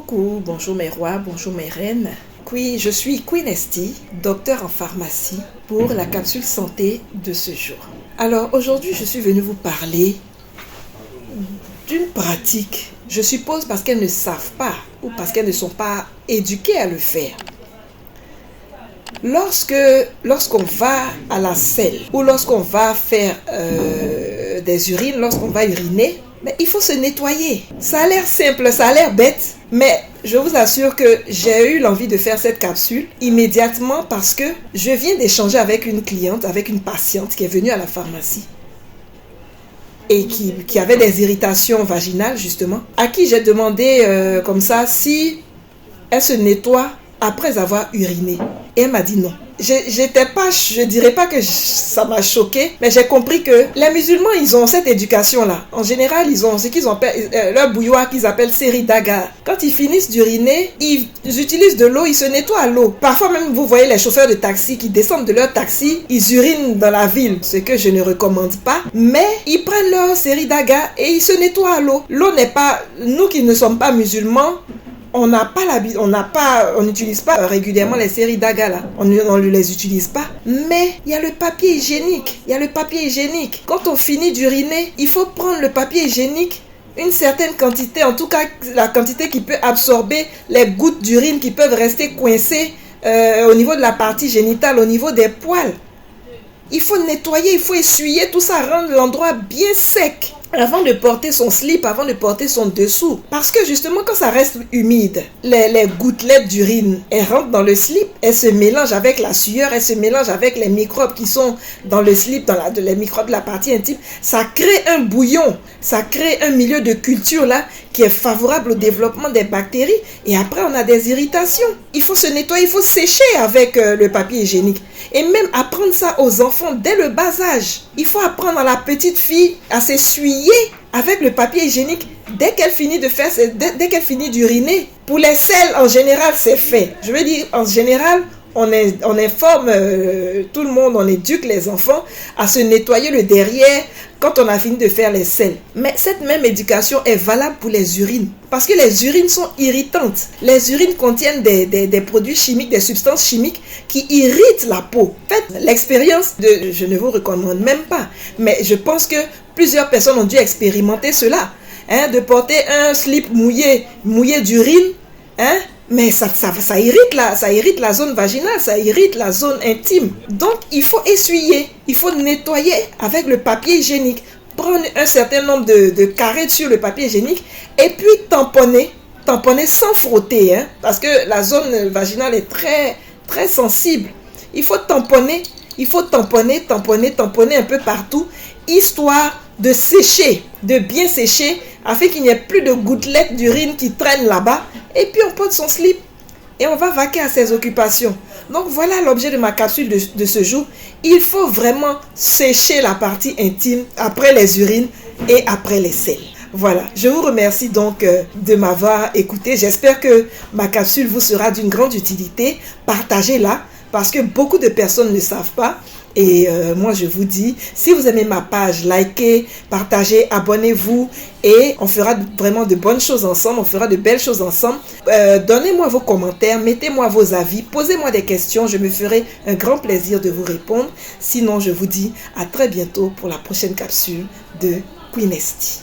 Coucou, bonjour mes rois, bonjour mes reines. Oui, je suis Queen Esti, docteur en pharmacie, pour la capsule santé de ce jour. Alors aujourd'hui, je suis venue vous parler d'une pratique. Je suppose parce qu'elles ne savent pas ou parce qu'elles ne sont pas éduquées à le faire. Lorsqu'on va à la selle ou lorsqu'on va faire des urines, lorsqu'on va uriner, mais il faut se nettoyer. Ça a l'air simple, ça a l'air bête, mais je vous assure que j'ai eu l'envie de faire cette capsule immédiatement parce que je viens d'échanger avec une cliente, avec une patiente qui est venue à la pharmacie et qui avait des irritations vaginales justement, à qui j'ai demandé comme ça si elle se nettoie après avoir uriné. Et elle m'a dit non. Je dirais pas que ça m'a choqué, mais j'ai compris que les musulmans, ils ont cette éducation-là. En général, ils ont ce qu'ils appellent, leur bouilloire qu'ils appellent série daga. Quand ils finissent d'uriner, ils utilisent de l'eau, ils se nettoient à l'eau. Parfois même, vous voyez les chauffeurs de taxi qui descendent de leur taxi, ils urinent dans la ville, ce que je ne recommande pas. Mais ils prennent leur série daga et ils se nettoient à l'eau. L'eau n'est pas, nous qui ne sommes pas musulmans, on n'utilise pas régulièrement les séries d'aga là. On ne les utilise pas. Mais il y a le papier hygiénique. Quand on finit d'uriner, il faut prendre le papier hygiénique, une certaine quantité, en tout cas la quantité qui peut absorber les gouttes d'urine qui peuvent rester coincées au niveau de la partie génitale, au niveau des poils. Il faut nettoyer, il faut essuyer tout ça, rendre l'endroit bien sec avant de porter son slip, avant de porter son dessous. Parce que justement, quand ça reste humide, les gouttelettes d'urine, elles rentrent dans le slip, elles se mélangent avec la sueur, elles se mélangent avec les microbes qui sont dans le slip, les microbes de la partie intime. Ça crée un bouillon, ça crée un milieu de culture là qui est favorable au développement des bactéries. Et après, on a des irritations. Il faut se nettoyer, il faut sécher avec le papier hygiénique. Et même apprendre ça aux enfants dès le bas âge. Il faut apprendre à la petite fille à s'essuyer avec le papier hygiénique dès qu'elle finit d'uriner. Pour les selles, en général, c'est fait. Je veux dire, en général, on informe tout le monde, on éduque les enfants à se nettoyer le derrière quand on a fini de faire les selles. Mais cette même éducation est valable pour les urines. Parce que les urines sont irritantes. Les urines contiennent des produits chimiques, des substances chimiques qui irritent la peau. Faites l'expérience je ne vous recommande même pas, mais je pense que plusieurs personnes ont dû expérimenter cela. De porter un slip mouillé d'urine, mais ça irrite la zone vaginale, ça irrite la zone intime. Donc, il faut essuyer, il faut nettoyer avec le papier hygiénique. Prendre un certain nombre de carrés sur le papier hygiénique et puis tamponner sans frotter, parce que la zone vaginale est très, très sensible. Il faut tamponner un peu partout, histoire de sécher, de bien sécher, afin qu'il n'y ait plus de gouttelettes d'urine qui traînent là-bas. Et puis on porte son slip et on va vaquer à ses occupations. Donc voilà l'objet de ma capsule de ce jour. Il faut vraiment sécher la partie intime après les urines et après les selles. Voilà, je vous remercie donc de m'avoir écouté. J'espère que ma capsule vous sera d'une grande utilité. Partagez-la parce que beaucoup de personnes ne savent pas. Et moi je vous dis, si vous aimez ma page, likez, partagez, abonnez-vous et on fera vraiment de bonnes choses ensemble, on fera de belles choses ensemble. Donnez-moi vos commentaires, mettez-moi vos avis, posez-moi des questions, je me ferai un grand plaisir de vous répondre. Sinon je vous dis à très bientôt pour la prochaine capsule de Queen Esti.